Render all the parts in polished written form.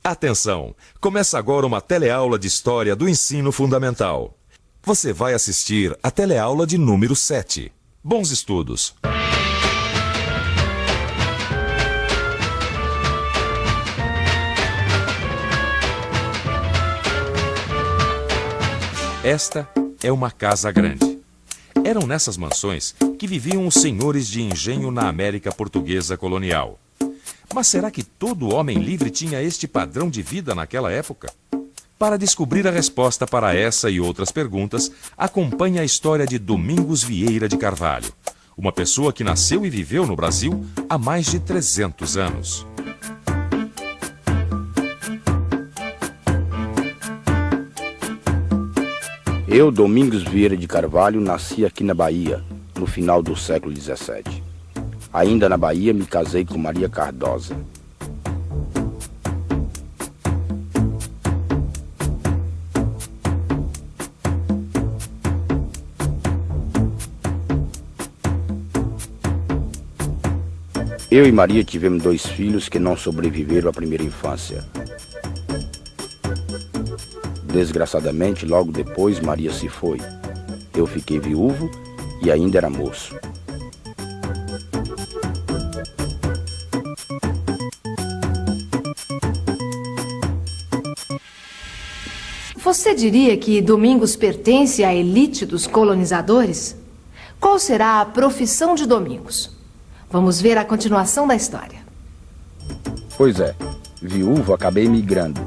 Atenção! Começa agora uma teleaula de História do Ensino Fundamental. Você vai assistir a teleaula de número 7. Bons estudos! Esta é uma casa grande. Eram nessas mansões que viviam os senhores de engenho na América Portuguesa colonial. Mas será que todo homem livre tinha este padrão de vida naquela época? Para descobrir a resposta para essa e outras perguntas, acompanhe a história de Domingos Vieira de Carvalho, uma pessoa que nasceu e viveu no Brasil há mais de 300 anos. Eu, Domingos Vieira de Carvalho, nasci aqui na Bahia, no final do século XVII. Ainda na Bahia, me casei com Maria Cardosa. Eu e Maria tivemos 2 filhos que não sobreviveram à primeira infância. Desgraçadamente, logo depois, Maria se foi. Eu fiquei viúvo e ainda era moço. Você diria que Domingos pertence à elite dos colonizadores? Qual será a profissão de Domingos? Vamos ver a continuação da história. Pois é, viúvo acabei migrando.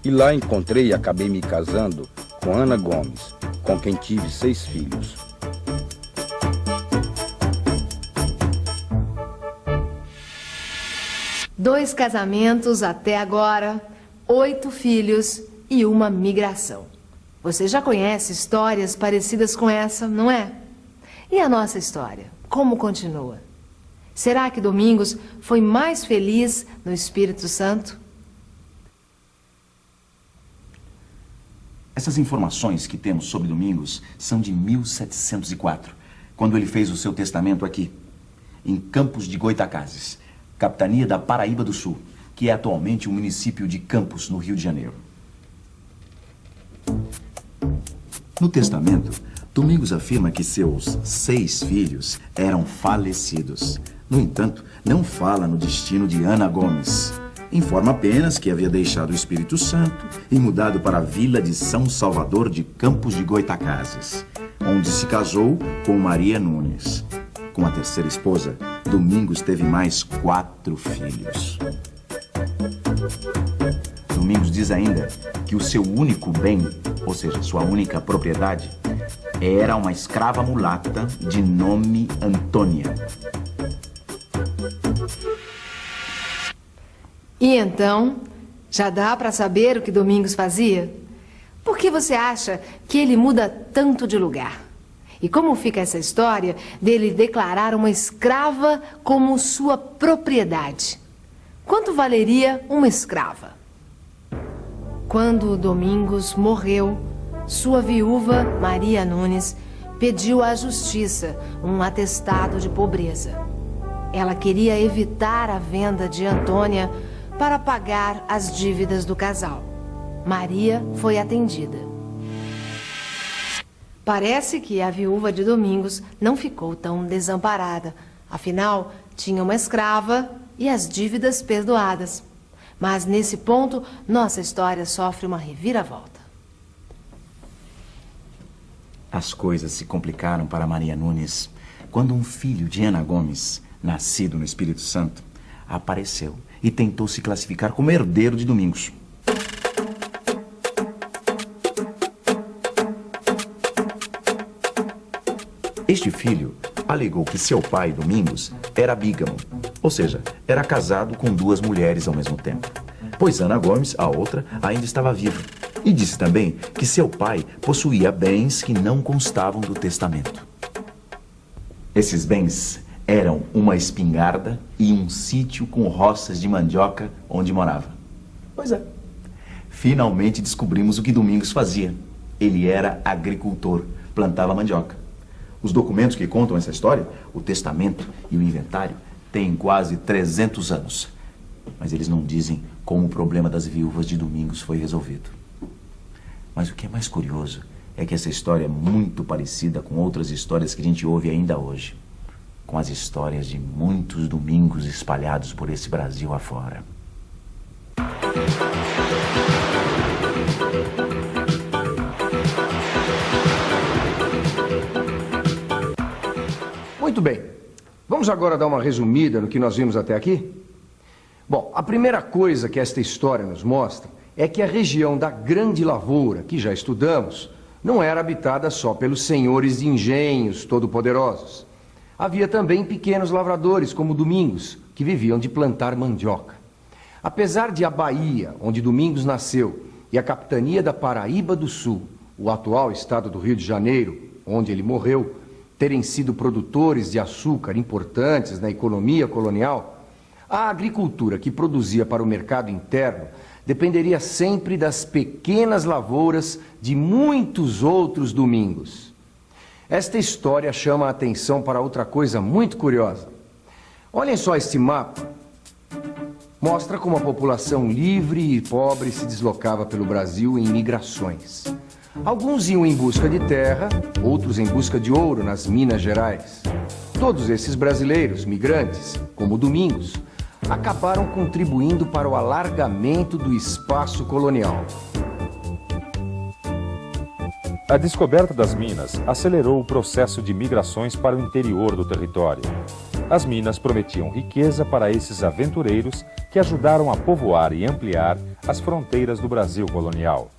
E lá encontrei e acabei me casando com Ana Gomes, com quem tive 6 filhos. Dois casamentos até agora, 8 filhos e uma migração. Você já conhece histórias parecidas com essa, não é? E a nossa história? Como continua? Será que Domingos foi mais feliz no Espírito Santo? Essas informações que temos sobre Domingos são de 1704, quando ele fez o seu testamento aqui, em Campos de Goitacazes, capitania da Paraíba do Sul, que é atualmente o município de Campos, no Rio de Janeiro. No testamento, Domingos afirma que seus 6 filhos eram falecidos. No entanto, não fala no destino de Ana Gomes. Informa apenas que havia deixado o Espírito Santo e mudado para a vila de São Salvador de Campos de Goitacazes, onde se casou com Maria Nunes. Com a terceira esposa, Domingos teve mais 4 filhos. Domingos diz ainda que o seu único bem, ou seja, sua única propriedade, era uma escrava mulata de nome Antônia. E então, já dá para saber o que Domingos fazia? Por que você acha que ele muda tanto de lugar? E como fica essa história dele declarar uma escrava como sua propriedade? Quanto valeria uma escrava? Quando Domingos morreu, sua viúva, Maria Nunes, pediu à justiça um atestado de pobreza. Ela queria evitar a venda de Antônia para pagar as dívidas do casal. Maria foi atendida. Parece que a viúva de Domingos não ficou tão desamparada. Afinal, tinha uma escrava e as dívidas perdoadas. Mas nesse ponto, nossa história sofre uma reviravolta. As coisas se complicaram para Maria Nunes quando um filho de Ana Gomes, nascido no Espírito Santo, apareceu e tentou se classificar como herdeiro de Domingos. Este filho alegou que seu pai, Domingos, era bígamo, ou seja, era casado com 2 mulheres ao mesmo tempo, pois Ana Gomes, a outra, ainda estava viva. E disse também que seu pai possuía bens que não constavam do testamento. Esses bens eram uma espingarda e um sítio com roças de mandioca onde morava. Pois é. Finalmente descobrimos o que Domingos fazia. Ele era agricultor, plantava mandioca. Os documentos que contam essa história, o testamento e o inventário, têm quase 300 anos. Mas eles não dizem como o problema das viúvas de Domingos foi resolvido. Mas o que é mais curioso é que essa história é muito parecida com outras histórias que a gente ouve ainda hoje, com as histórias de muitos Domingos espalhados por esse Brasil afora. Muito bem. Vamos agora dar uma resumida no que nós vimos até aqui? Bom, a primeira coisa que esta história nos mostra é que a região da Grande Lavoura, que já estudamos, não era habitada só pelos senhores de engenhos todo-poderosos. Havia também pequenos lavradores, como Domingos, que viviam de plantar mandioca. Apesar de a Bahia, onde Domingos nasceu, e a capitania da Paraíba do Sul, o atual estado do Rio de Janeiro, onde ele morreu, terem sido produtores de açúcar importantes na economia colonial, a agricultura que produzia para o mercado interno dependeria sempre das pequenas lavouras de muitos outros Domingos. Esta história chama a atenção para outra coisa muito curiosa. Olhem só este mapa. Mostra como a população livre e pobre se deslocava pelo Brasil em migrações. Alguns iam em busca de terra, outros em busca de ouro nas Minas Gerais. Todos esses brasileiros, migrantes, como Domingos, acabaram contribuindo para o alargamento do espaço colonial. A descoberta das minas acelerou o processo de migrações para o interior do território. As minas prometiam riqueza para esses aventureiros que ajudaram a povoar e ampliar as fronteiras do Brasil colonial.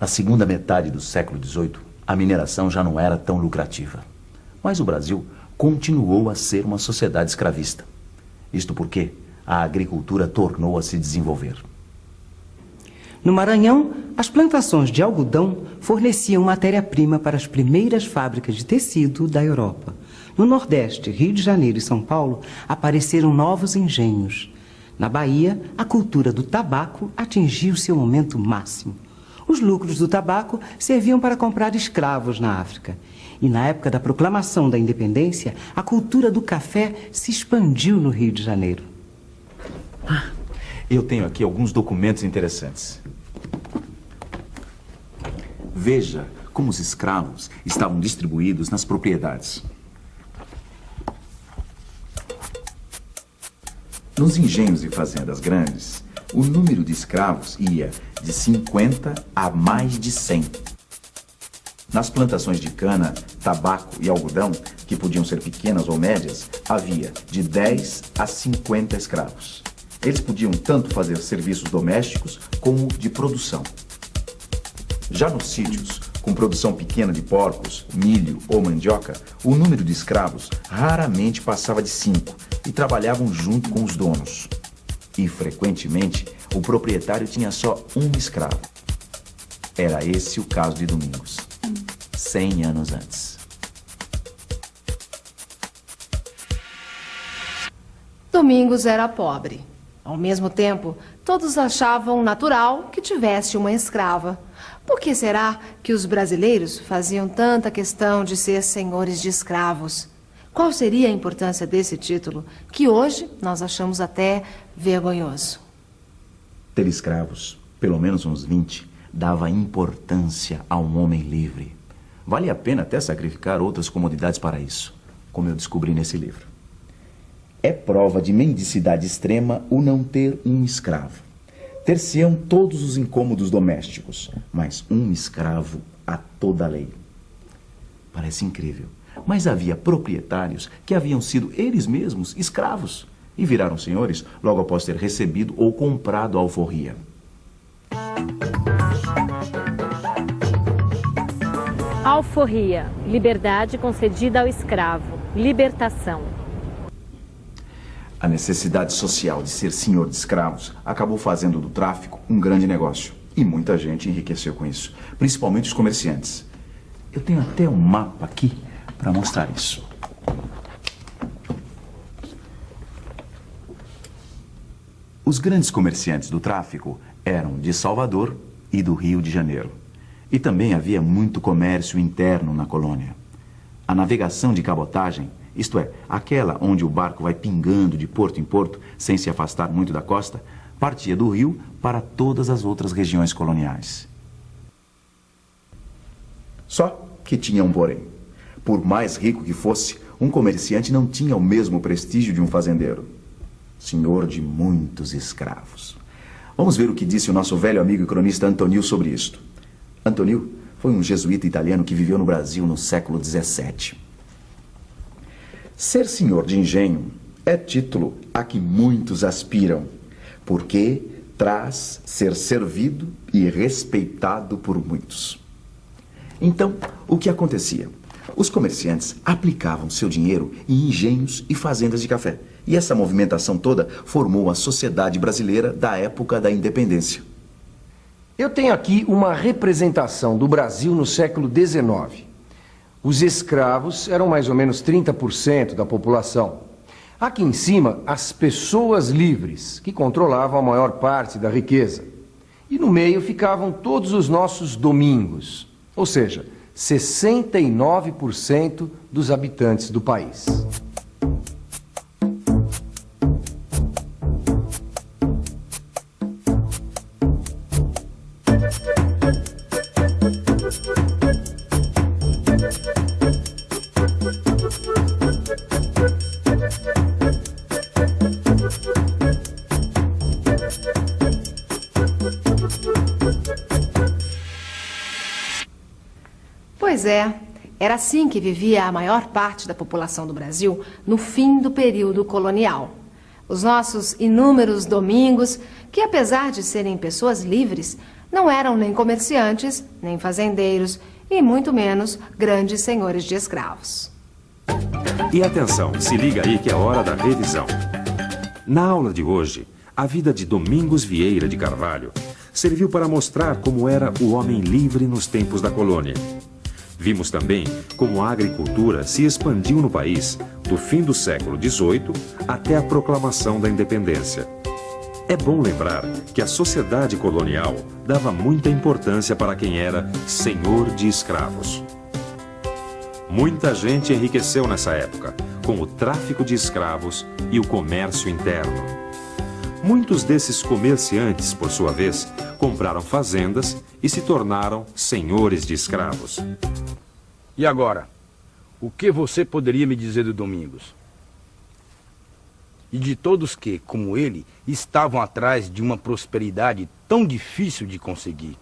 Na segunda metade do século XVIII, a mineração já não era tão lucrativa. Mas o Brasil continuou a ser uma sociedade escravista. Isto porque a agricultura tornou a se desenvolver. No Maranhão, as plantações de algodão forneciam matéria-prima para as primeiras fábricas de tecido da Europa. No Nordeste, Rio de Janeiro e São Paulo, apareceram novos engenhos. Na Bahia, a cultura do tabaco atingiu seu momento máximo. Os lucros do tabaco serviam para comprar escravos na África. E na época da proclamação da independência, a cultura do café se expandiu no Rio de Janeiro. Eu tenho aqui alguns documentos interessantes. Veja como os escravos estavam distribuídos nas propriedades. Nos engenhos e fazendas grandes, o número de escravos ia de 50 a mais de 100. Nas plantações de cana, tabaco e algodão, que podiam ser pequenas ou médias, havia de 10 a 50 escravos. Eles podiam tanto fazer serviços domésticos como de produção. Já nos sítios, com produção pequena de porcos, milho ou mandioca, o número de escravos raramente passava de 5 e trabalhavam junto com os donos. E, frequentemente, o proprietário tinha só um escravo. Era esse o caso de Domingos, 100 anos antes. Domingos era pobre. Ao mesmo tempo, todos achavam natural que tivesse uma escrava. Por que será que os brasileiros faziam tanta questão de ser senhores de escravos? Qual seria a importância desse título, que hoje nós achamos até vergonhoso? Ter escravos, pelo menos uns 20, dava importância a um homem livre. Vale a pena até sacrificar outras comodidades para isso, como eu descobri nesse livro. É prova de mendicidade extrema o não ter um escravo. Ter-se-ão todos os incômodos domésticos, mas um escravo a toda a lei. Parece incrível, mas havia proprietários que haviam sido eles mesmos escravos e viraram senhores logo após ter recebido ou comprado a alforria. Alforria, liberdade concedida ao escravo, libertação. A necessidade social de ser senhor de escravos acabou fazendo do tráfico um grande negócio. E muita gente enriqueceu com isso, principalmente os comerciantes. Eu tenho até um mapa aqui para mostrar isso. Os grandes comerciantes do tráfico eram de Salvador e do Rio de Janeiro. E também havia muito comércio interno na colônia. A navegação de cabotagem, isto é, aquela onde o barco vai pingando de porto em porto, sem se afastar muito da costa, partia do Rio para todas as outras regiões coloniais. Só que tinha um porém. Por mais rico que fosse, um comerciante não tinha o mesmo prestígio de um fazendeiro. Senhor de muitos escravos. Vamos ver o que disse o nosso velho amigo e cronista Antonio sobre isto. Antonio foi um jesuíta italiano que viveu no Brasil no século XVII. Ser senhor de engenho é título a que muitos aspiram, porque traz ser servido e respeitado por muitos. Então, o que acontecia? Os comerciantes aplicavam seu dinheiro em engenhos e fazendas de café. E essa movimentação toda formou a sociedade brasileira da época da independência. Eu tenho aqui uma representação do Brasil no século XIX. Os escravos eram mais ou menos 30% da população. Aqui em cima, as pessoas livres, que controlavam a maior parte da riqueza. E no meio ficavam todos os nossos domingos, ou seja, 69% dos habitantes do país. Pois é, era assim que vivia a maior parte da população do Brasil no fim do período colonial. Os nossos inúmeros domingos, que apesar de serem pessoas livres, não eram nem comerciantes, nem fazendeiros e muito menos grandes senhores de escravos. E atenção, se liga aí que é hora da revisão. Na aula de hoje, a vida de Domingos Vieira de Carvalho serviu para mostrar como era o homem livre nos tempos da colônia. Vimos também como a agricultura se expandiu no país do fim do século XVIII até a proclamação da independência. É bom lembrar que a sociedade colonial dava muita importância para quem era senhor de escravos. Muita gente enriqueceu nessa época com o tráfico de escravos e o comércio interno. Muitos desses comerciantes, por sua vez, compraram fazendas e se tornaram senhores de escravos. E agora, o que você poderia me dizer do Domingos? E de todos que, como ele, estavam atrás de uma prosperidade tão difícil de conseguir?